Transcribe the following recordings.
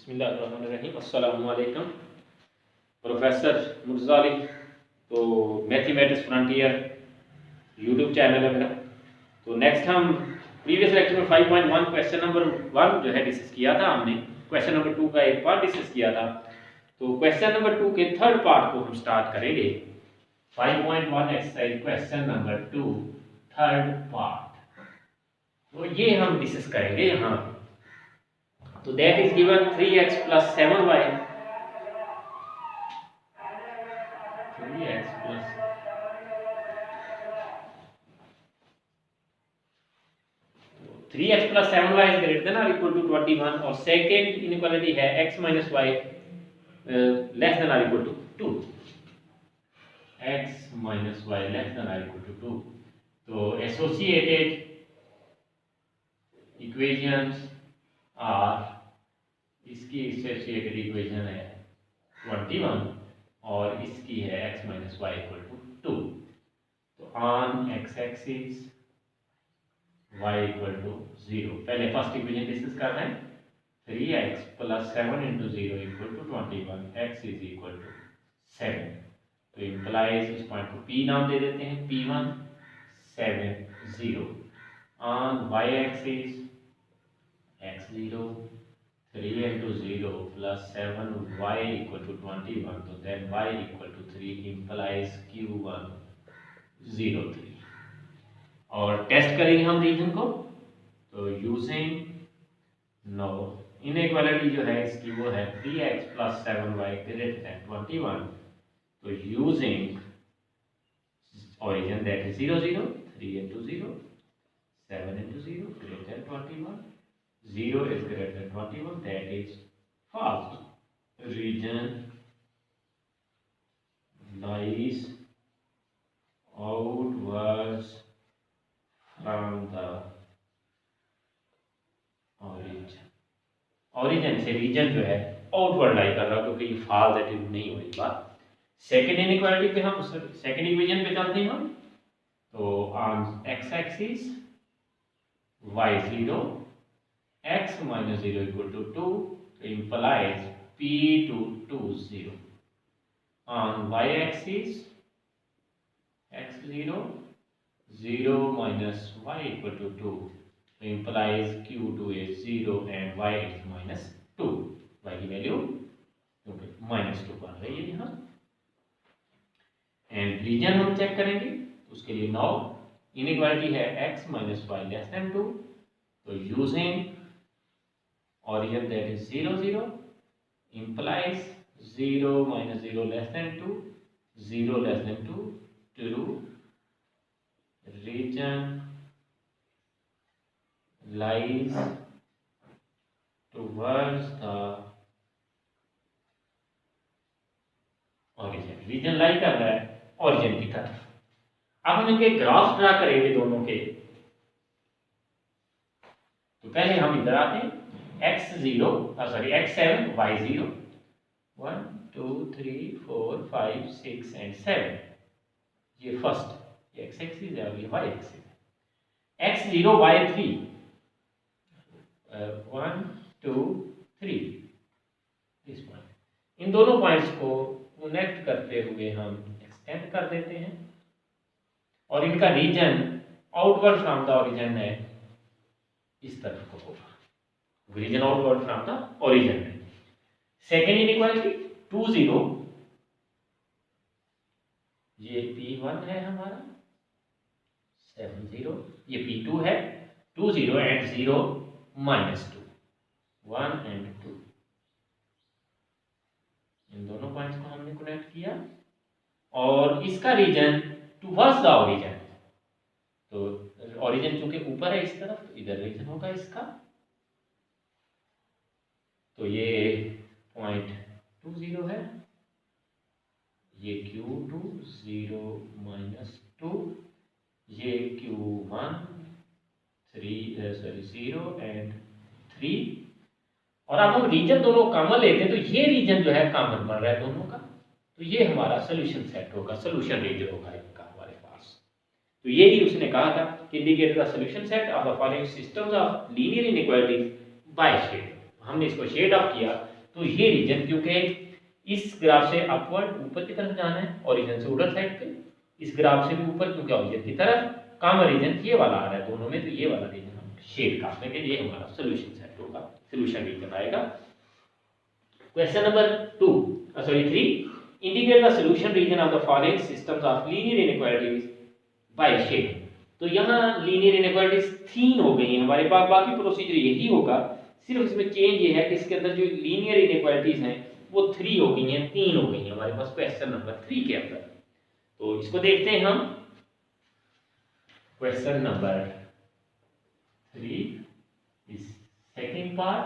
बिस्मिल्लाहिर्रहमानिर्रहीम। अस्सलामु अलैकुम। प्रोफेसर मुर्ज़ा अली, तो मैथमेटिक्स फ्रंटियर यूट्यूब चैनल है मेरा। तो नेक्स्ट हम प्रीवियस लेक्चर में 5.1 क्वेश्चन नंबर 1 जो है डिस्कस किया था हमने। क्वेश्चन नंबर 2 का एक पार्ट डिस्कस किया था। तो क्वेश्चन नंबर 2 के थर्ड पार्ट को हम स्टार्ट करेंगे। 5.1 exercise question number 2 third part, तो ये हम डिस्कस करेंगे यहाँ। तो that is given 3x plus 7y, 3x plus 3x plus 7y is greater than or equal to 21, और सेकेंड इनइक्वालिटी है x minus y less than or equal to 2, x minus y less than or equal to 2। तो associated equations are, इसकी associated equation है 21 और इसकी है x minus y equal to 2। तो on x axis y equal to 0। पहले first equation discuss कर रहे हैं। 3x plus 7 into 0 equal to 21, x is equal to 7। तो इम्प्लाइज इस पॉइंट को p नाम दे देते हैं, p1 7 0। On y axis x0 3 into 0 plus 7y equal to 21, तो then y equal to 3 implies q1 0 3। और टेस्ट करेंगे हम रीजन को। तो यूजिंग नो इनइक्वालिटी जो है इसकी वो है 3x plus 7y greater than 21। तो using origin that is 0 0, 3 into 0, 7 into 0 greater than 21, 0 is greater than 21, that is false। Region lies outwards from the origin। origin से रीजन जो है आउटवर्ड लाई कर रहा है, क्योंकि ये फॉल्स है, नहीं हुई बात। सेकेंड इनइक्वालिटी पे हम सेकेंड इक्वेशन पे चलते हैं हम। तो on x axis y0 x minus 0 equal to 2, implies p2 2 0। on y axis x0 0 minus y equal to 2, implies q2 is 0 and y is minus 2। y की वैल्यू माइनस 2 बन रही है यहाँ। एंड रीजन हम चेक करेंगे, उसके लिए now inequality है x minus y less than 2। तो using origin that is 0 0 implies 0 minus 0 less than 2, 0 less than 2, true। region lies towards the origin। region लाई कर रहा है origin की तरफ। अब हम इनके ग्राफ ड्रा करेंगे दोनों के। तो पहले हम इधर आते हैं, x0 x7 y0 1 2 3 4 5 6 and 7, ये फर्स्ट ये x एक्सिस है और ये y एक्सिस है। x0 y3 1 2 3, इस पॉइंट, इन दोनों पॉइंट्स को कनेक्ट करते हुए हम एक्सटेंड कर देते हैं और इनका region outward from the origin है, इस तरफ को होगा। Region outward from the origin है। सेकेंड इनइक्वालिटी 2 0, ये p1 है हमारा 7 0, ये p2 है 2 0 एंड 0 minus 2 1 and 2। इन दोनों पॉइंट्स को हमने कनेक्ट किया और इसका रीजन टुवर्ड्स द ओरिजिन। तो ओरिजिन चूंकि ऊपर है इस तरफ, तो इधर रीजन होगा इसका। तो ये पॉइंट 2 0 है, ये q2 0 minus 2, ये q1 0 and 3। और अब हम रीजन दोनों कॉमन लेते हैं, तो ये रीजन जो है कॉमन बन रहा है दोनों का। तो ये हमारा सोल्यूशन सेट होगा, सोल्यूशन रीजन होगा इनका हमारे पास। तो ये ही उसने कहा था, indicate the solution set of the following systems of linear inequalities by shade. हमने इसको शेड ऑफ किया तो ये रीजन, क्योंकि इस ग्राफ से अपवर्ड ऊपर की तरफ जाना है, ओरिजिन से उधर साइड पे, इस ग्राफ से भी ऊपर क्योंकि ओरिजिन की तरफ, कॉमन रीजन ये वाला आ रहा है दोनों में, तो ये वाला रीजन हम शेड काटने के लिए हमारा सोल्यूशन सेट होगा, सोल्यूशन रीजन आएगा। Question number 3, indicate the solution region of the following systems of linear inequalities by shade. तो यहाँ लीनियर इनइक्वालिटीज 3 हो गई हैं हमारे पास, बाकी प्रोसीजर यही होगा, सिर्फ इसमें चेंज ये है कि इसके अंदर जो लीनियर इनइक्वालिटीज हैं वो 3 हो गई हैं, 3 हो गई हैं हमारे पास क्वेश्चन नंबर 3 के अंदर। तो इसको देखते हैं हम। क्वेश्चन नंबर 3 इस सेकंड पार्ट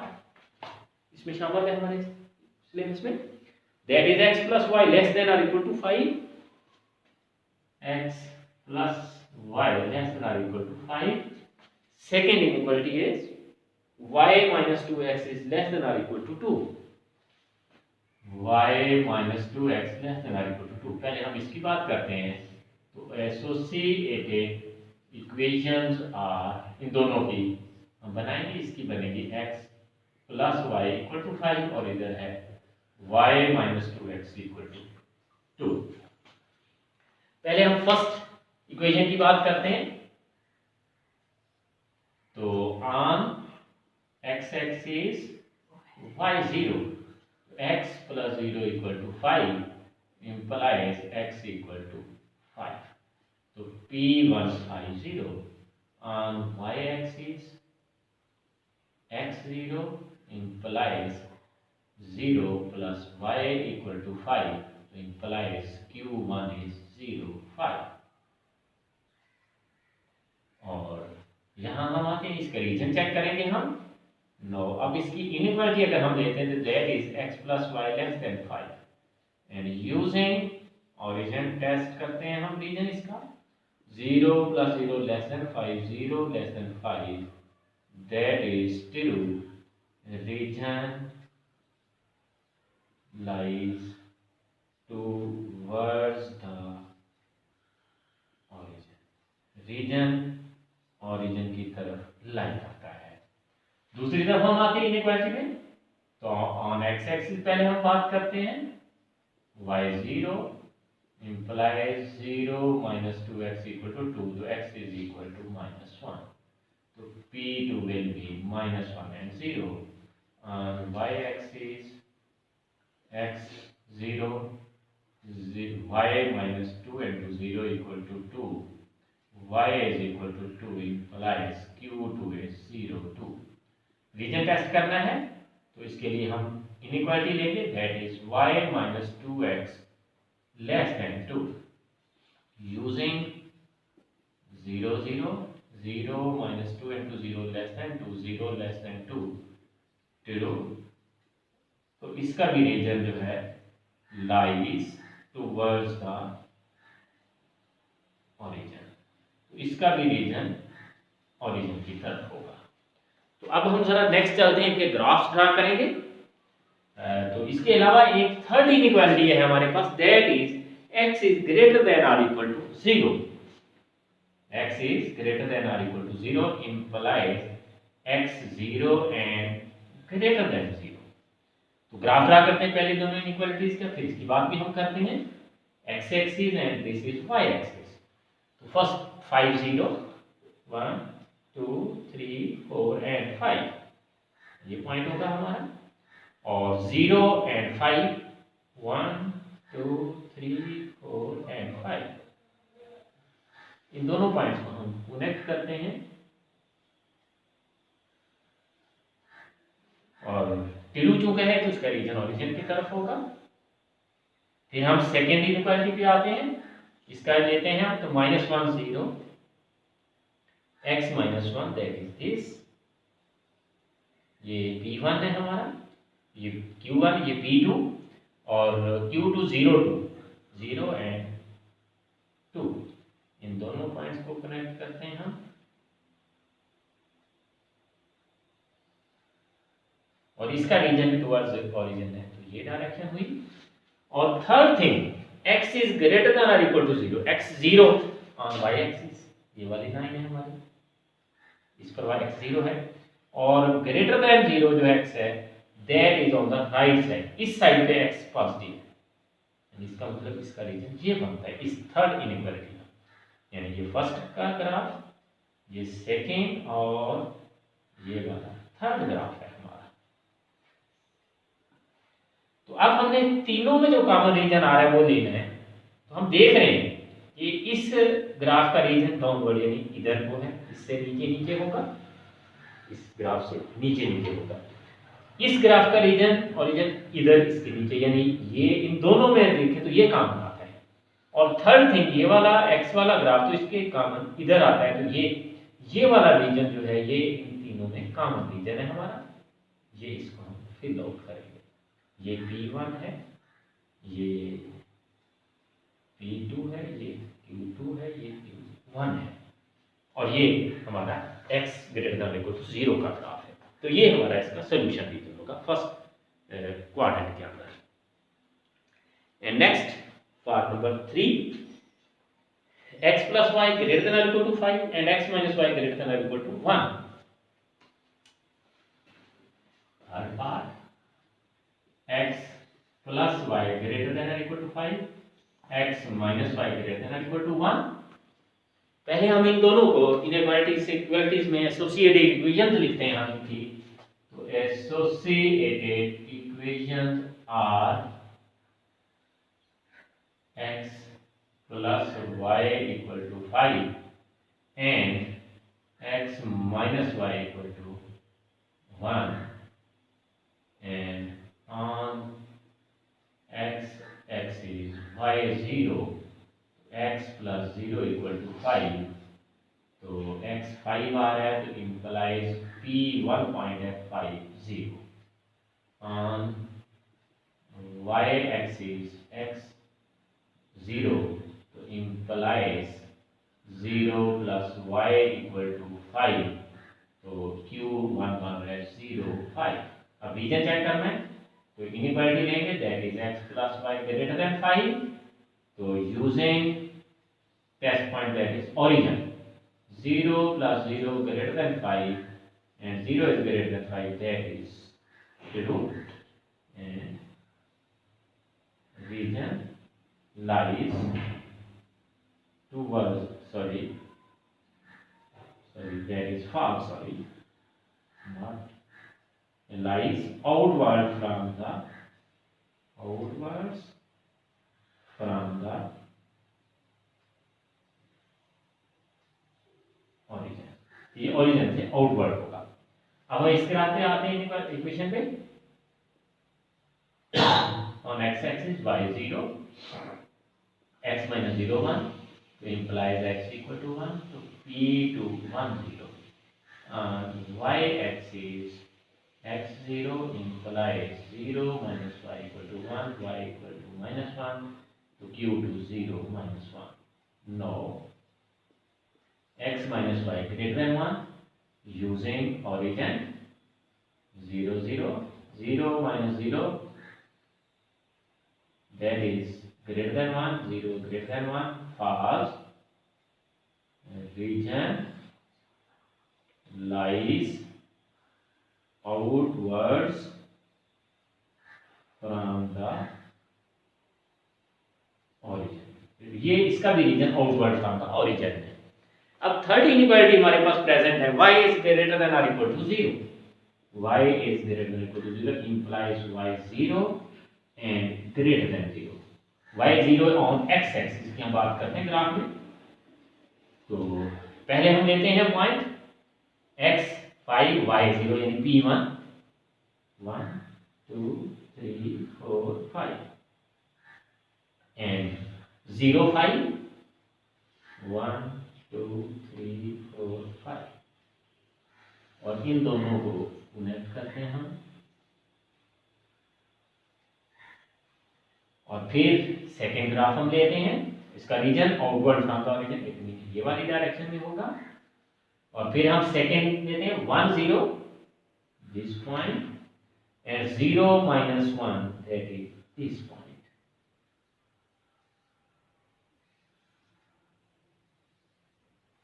इसमें शामिल है हमारे सिलेबस में, that is x plus y less than or equal to 5, x plus y less than or equal to 5. Second inequality is y minus 2x is less than or equal to 2. y minus 2x less than or equal to 2. पहले हम इसकी बात करते हैं। तो associated equations are, इन दोनों की हम बनाएंगे, इसकी बनेगी x plus y equal to 5 और इधर है y minus 2x equal to 2। पहले हम फर्स्ट इक्वेशन की बात करते हैं। तो on x axis y0, x plus 0 equal to 5 implies x equal to 5. So P1 I0 on y axis x0 implies 0 plus y equal to 5, so implies Q1 is 0, 5. और यहाँ हम आके इसका रीजन चेक करेंगे हम। नो, अब इसकी inequality अगर हम लेते हैं तो that is x plus y less than 5 and using origin test करते हैं हम रीजन इसका 0 plus 0 less than 5, 0 less than 5, that is still region lies towards the origin, region origin की तरफ लाई करता है। दूसरी तरफ हम आते हैं इनइक्वालिटी में, तो ऑन एक्स एक्सिस पहले हम बात करते हैं y0 implies 0 minus 2x equal to 2, so x is equal to -1, so P2 will be -1 and 0 on y axis x0, y minus 2 into 0 equal to 2, y is equal to 2 implies Q2 is 0, 2। Reason test करना है तो इसके लिए हम inequality लेंगे, that is y minus 2x less than 2 using 0 0 0 minus 2 into 0 less than 2, 0 less than 2 0। तो इसका भी रीजन जो है lies towards the origin, तो इसका भी रीजन ओरिजिन की तरफ होगा। तो अब हम जरा नेक्स्ट चलते हैं, इनके ग्राफ्स ड्रा करेंगे। तो इसके अलावा एक थर्ड इनइक्वालिटी है हमारे पास, that is x is greater than or equal to 0, x is greater than or equal to 0 implies x0 and greater than 0। तो ग्राफ ड्रा करते हैं पहले दोनों इनइक्वालिटीज का, फिर इसकी बात भी हम करते हैं x axis and this is y axis. तो फर्स्ट 5 0 1 2 3 4 एंड 5 ये पॉइंट होगा हमारा, और 0 एंड 5 1 2 3 4 एंड 5, इन दोनों पॉइंट्स को हम कनेक्ट करते हैं और टिलू चूंकि है तो इसका रीजन ओरिजिन की तरफ होगा। फिर हम सेकेंड इनइक्वालिटी पे आते हैं, इसका लेते हैं तो -1 0 x -1 दैट इज दिस, ये P1 है हमारा, ये Q1, ये P2 और Q2 0 2 0 एंड 2, इन दोनों पॉइंट्स को कनेक्ट करते हैं हम और इसका रीजन टुवर्ड्स ओरिजिन है, तो ये डायरेक्शन हुई। और third thing, x is greater than और equal to 0, x0 on y axis, ये वाली लाइन है हमारी, इस पर y x0 है और ग्रेटर देन 0 जो x है that is on the right side, इस साइड पे x पॉजिटिव है, इसका मतलब इसका रीजन ये बनता है इस थर्ड इनइक्वालिटी का, यानी ये फर्स्ट का ग्राफ, ये सेकेंड और ये वाला थर्ड ग्राफ है हमारा। तो अब हमने तीनों में जो कॉमन रीजन आ रहा है वो लेना है। तो हम देख रहे हैं कि इस ग्राफ का रीजन डाउनवर्ड यानी इधर को है, इससे नीचे नीचे होगा, इस ग्राफ से नीचे नीचे होगा। इस ग्राफ का रीजन ओरिजिन इधर इसके नीचे, यानी ये इन दोनों में देखें तो ये कॉमन आता है। और थर्ड थिंग ये वाला x वाला ग्राफ तो इसके कॉमन इधर आता है, तो ये वाला रीजन जो है ये इन तीनों में कॉमन रीजन है हमारा। ये इसको हम फिल आउट करेंगे, ये P1 है, ये P2 है, ये Q2 है, ये Q1 है, और ये हमारा x greater than equal to 0 का ग्राफ है। तो ये हमारा इसका सोल्यूशन रीजन होगा फर्स्ट क्वाड्रेंट के अंदर। And next part number 3, x plus y greater than or equal to 5 and x minus y greater than or equal to 1. Third part, x plus y greater than or equal to 5, x minus y greater than or equal to 1. पहले हम इन दोनों को inequalities equalities में associated equations लिखते हैं हम इनकी। तो associated equations are x plus y equal to 5 and x minus y equal to 1, and on x axis y is 0, x plus 0 equal to 5, तो x 5 आ रहा है तो implies p1 point at 5 0, on y axis x 0 तो implies 0 plus y equal to 5, तो q1 बन रहा है 0 5। अब रीजन चेक करना है तो इनइक्वालिटी लेंगे, that is x plus y greater than 5, तो using test point that is origin 0 plus 0 greater than 5 and 0 is greater than 5, that is the root, and region lies towards that is false, not lies outwards from the origin, ये origin से outward होगा। अब हम इसके आते हैं equation पे, on x axis y is 0, x minus 0 1, तो implies x equal to 1, तो p2 1 0, on y axis x 0 implies 0 minus y equal to 1, y equal to minus 1, तो q2 0 minus 1. Now x minus y greater than 1 using origin 0 0 0 minus 0, that is greater than 1, 0 greater than 1, false, region lies outwards from the origin, ये इसका भी region outward from the origin है। अब third inequality हमारे पास present है, y is greater than or equal to 0, y is greater than or equal to 0 implies y 0 and greater than 0, y 0 on x axis की हम बात करते हैं ग्राफ में। तो पहले हम लेते हैं पॉइंट x 5 y 0 यानी p1 1 2 3 4 5 and 0 5 1 2 3 4 5, और इन दोनों को कनेक्ट करते हैं हम, और फिर सेकेंड ग्राफ हम लेते हैं, इसका region outward from the origin ये वाली डायरेक्शन में होगा, और फिर हम सेकेंड लेते हैं 1 0 this point and 0 minus 1 that is this point.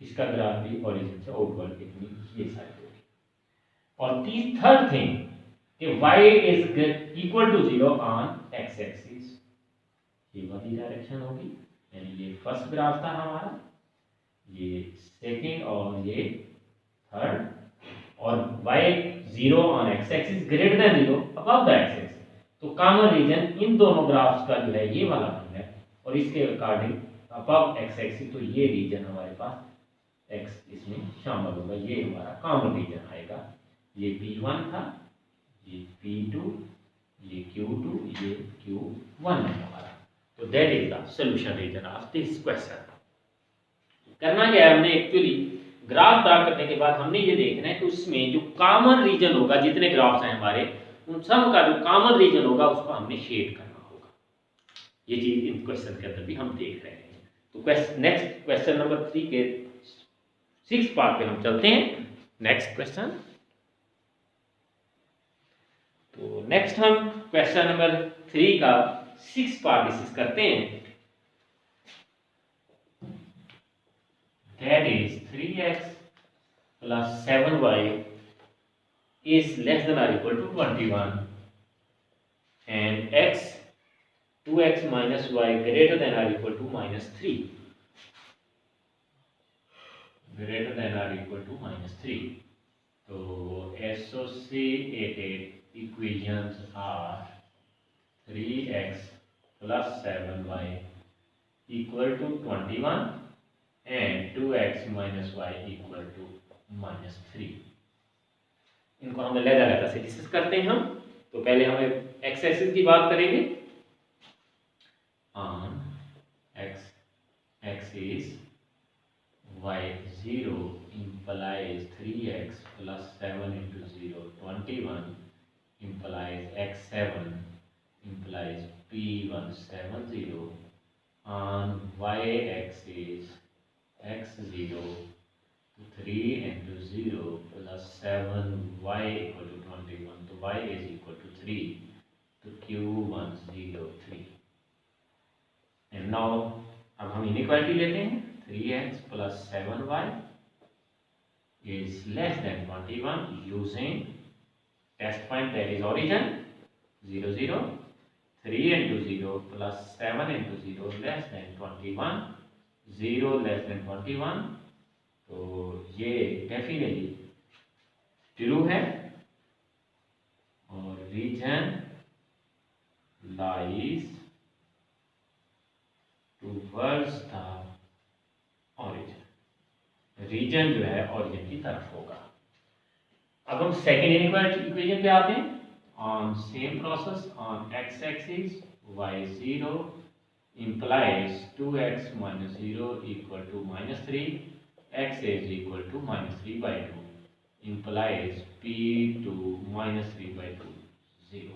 इसका ग्राफ भी ओरिजिन से आउटवर्ड ये साइड होगी। और थर्ड थिंग कि y is equal to 0 on x axis, ये वाली डायरेक्शन होगी, यानी ये फर्स्ट ग्राफ था हमारा, ये सेकंड और ये थर्ड, और y 0 on x axis greater than 0 above the x axis. तो कॉमन रीजन इन दोनों ग्राफ्स का जो है ये वाला है, और इसके अकॉर्डिंग अबव x एक्सिस, तो ये रीजन हमारे पास x इसमें शामिल होगा, ये हमारा कॉमन रीजन आएगा। ये P1 था, ये P2, ये Q2, ये Q1 है हमारा। तो that is the solution region of this question. करना क्या है, हमने एक्चुअली ग्राफ ड्रा करने के बाद हमने ये देखना है कि उसमें जो कॉमन रीजन होगा, जितने ग्राफ्स हैं हमारे, उन सब का जो कॉमन रीजन होगा उसको हमने शेड करना होगा। ये चीज इन क्वेश्चन के अंदर भी हम देख रहे हैं। तो नेक्स्ट क्वेश्चन नंबर 3 के 6 पार्ट पे हम चलते हैं। नेक्स्ट क्वेश्चन, तो नेक्स्ट हम क्वेश्चन नंबर 3 का 6 पार्ट डिस्कस करते हैं। That is 3x plus 7y is less than or equal to 21, and x 2x minus y greater than or equal to -3, greater than or equal to -3. So associated equations are 3x plus 7y equal to 21 and 2x minus y equal to -3। इनको हम अलग-अलग से discuss करते हैं हम। तो पहले हम x एक्सिस की बात करेंगे। On x axis y0 implies 3x plus 7 into 0 21 implies x7 implies p1 70 on y axis x0 3 into 0 plus 7y equal to 21, तो y is equal to 3, तो q103। and now अब हम इनइक्वालिटी लेते हैं। 3x plus 7y is less than 21 using test point, that is origin 0 0, 3 into 0 plus 7 into 0 less than 21, 0 less than 21, तो ये definitely true है। और region lies towards the origin, region जो है ऑरिजिन की तरफ होगा। अब हम सेकेंड इक्वेशन पे आते हैं। On same process, on x axis y0 implies 2x minus 0 equal to -3, x is equal to -3 by 2 implies p2 -3 by 2 0.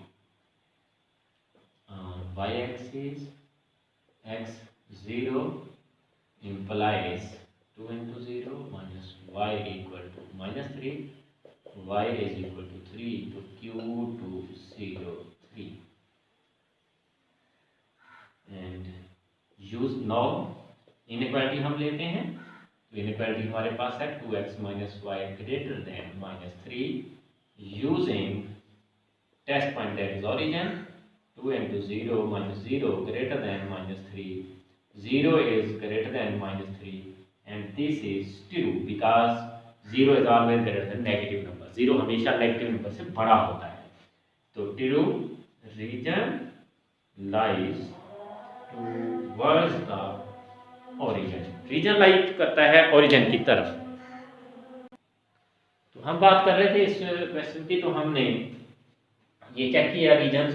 Y axis x0 implies 2 into 0 minus y equal to -3, y is equal to 3, to q203, and use now inequality हम लेते हैं। तो inequality हमारे पास है 2x minus y greater than -3 using test point, that is origin 2 into 0 minus 0 greater than -3, 0 is greater than -3, and this is true because 0 is always greater than negative number, 0 हमेशा negative number से बड़ा होता है। तो true region lies towards the origin, reason lies करता है origin की तरफ। तो हम बात कर रहे थे इस क्वेश्चन की, तो हमने ये चेक किया रीजन,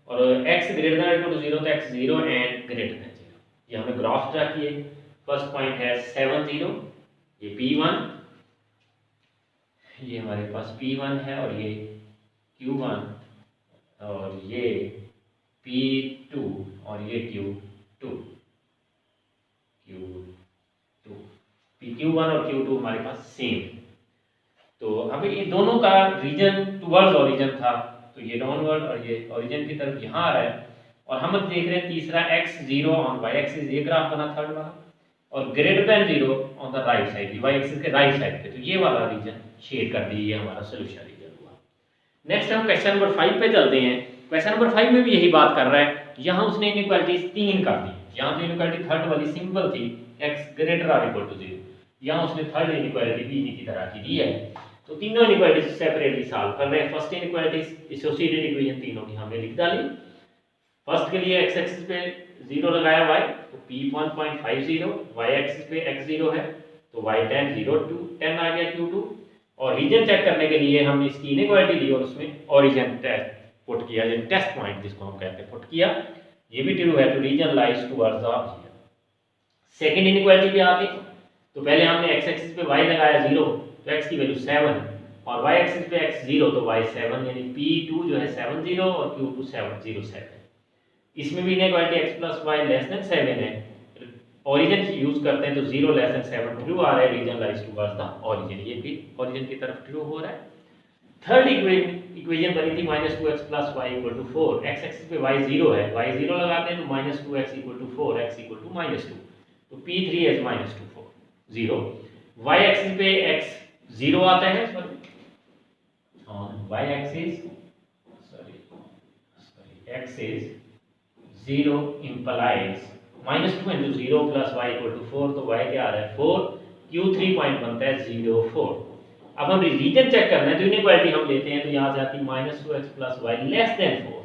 और x greater than equal to 0 तो x 0 एंड ग्रेटर देन 0, ये हमने ग्राफ ड्रा किए। फर्स्ट पॉइंट है 7 0, ये p1, ये हमारे पास p1 है, और ये q1, और ये p2, और ये q2, pq1 और q2 हमारे पास सेम। तो अब ये दोनों का रीजन टुवर्ड्स ओरिजिन था, तो ये डाउनवर्ड और ये ओरिजिन की तरफ यहाँ आ रहा है। और हम अब देख रहे हैं तीसरा x0 ऑन y एक्सिस, ये ग्राफ बना थर्ड वाला, और greater than 0 on the right side, y axis के राइट साइड पे, तो ये वाला रीजन शेड कर दी, ये हमारा सोल्यूशन रीजन हुआ। नेक्स्ट हम क्वेश्चन नंबर 5 पे चलते हैं। क्वेश्चन नंबर 5 में भी यही बात कर रहा है। यहाँ उसने इनइक्वालिटीज 3 कर दी। यहाँ तो इनइक्वालिटी थर्ड वाली सिंपल थी, x greater or equal to 0। यहाँ उसने थर्ड इनइक्वालिटी भी इन्हीं की तरह की दी है। तो तीनों इनइक्वालिटीज सेपरेटली सॉल्व कर रहे हैं। फर्स्ट इनइक्वालिटीज एसोसिएटेड इक्वेशन तीनों की हमने लिख डाली। फर्स्ट के लिए x एक्सिस पे 0 लगाया y, तो p 1.50, y एक्सिस पे x 0 है तो y 10 0 2 10 आ गया q2। और रीजन चेक करने के लिए हमने इसकी इनइक्वालिटी ली और उसमें ओरिजिन टेस्ट पुट किया, यानी टेस्ट पॉइंट जिसको हम कहते हैं, पुट किया। ये भी ट्रू है, तो region lies towards the region. Second inequality पे आते हैं तो पहले हमने x एक्सिस पे y लगाया 0 तो x की वैल्यू 7 और y एक्सिस पे x 0 तो y 7, यानी p2 जो है 7 0 और q2 7 0 7। इसमें भी inequality x plus y less than 7 है। ओरिजिन यूज करते हैं तो 0 लेस देन 7 ट्रू आ रहा है, reason lies towards the origin. ये भी ओरिजिन की तरफ ट्रू हो रहा है। थर्ड इक्वेशन बनी थी -2x plus y equal to 4। x axis पे y 0 है, y 0 लगाते हैं तो -2x equal to 4, x equal to -2, तो p3 is -2 4 0। y एक्सिस पे x 0 आता है, y axis axis 0 implies -2 into 0 plus y equal to 4, तो y क्या आ रहा है 4, q3 पॉइंट बनता है 0 4। अब हम रीजन चेक करना है तो इनइक्वालिटी हम लेते हैं तो यहाँ जाती -2x plus y less than 4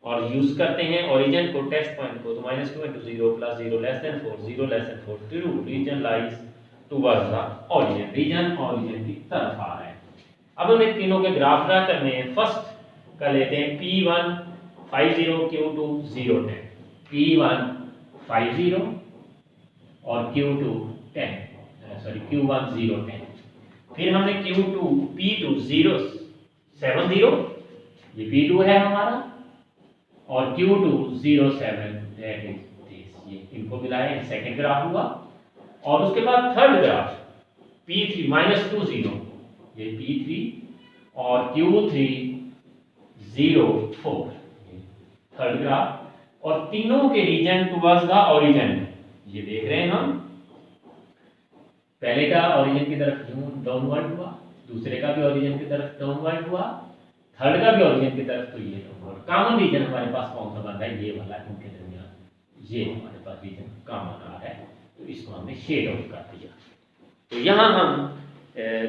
और यूज करते हैं ओरिजिन को, टेस्ट पॉइंट को, तो -2 into 0 plus 0 less than 4 0 less than 4 true, region lies towards the origin, region origin की तरफ आ रहा है। अब हमें तीनों के ग्राफ ड्रा करने हैं। फर्स्ट कर लेते हैं p1 50 q2 0 10, p1 50 और q2 10, q1 0 10। फिर हमने q2 p2 0 70, ये p2 है हमारा, और q2 0 7 दैट इज दिस, ये इनको मिलाए, सेकंड ग्राफ हुआ। और उसके बाद थर्ड ग्राफ p3 -2 0, ये p3 और q3 0 4, थर्ड ग्राफ। और तीनों के रीजन टुवर्ड्स द ओरिजिन, ये देख रहे हैं हम। पहले का ओरिजिन की तरफ डाउनवर्ड हुआ, दूसरे का भी ओरिजिन की तरफ डाउनवर्ड हुआ, थर्ड का भी ओरिजिन की तरफ, तो ये डाउनवर्ड। कॉमन रीजन हमारे पास कौन सा बन रहा है, ये वाला, इनके दरमियान ये हमारे पास रीजन कॉमन आ रहा है, तो इसको हमने शेड आउट कर दिया। तो यहाँ हम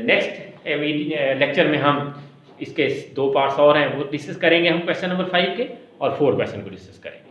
नेक्स्ट लेक्चर में हम इसके 2 पार्ट्स और हैं वो डिस्कस करेंगे। हम क्वेश्चन नंबर 5 के और 4 क्वेश्चन को डिस्कस करेंगे।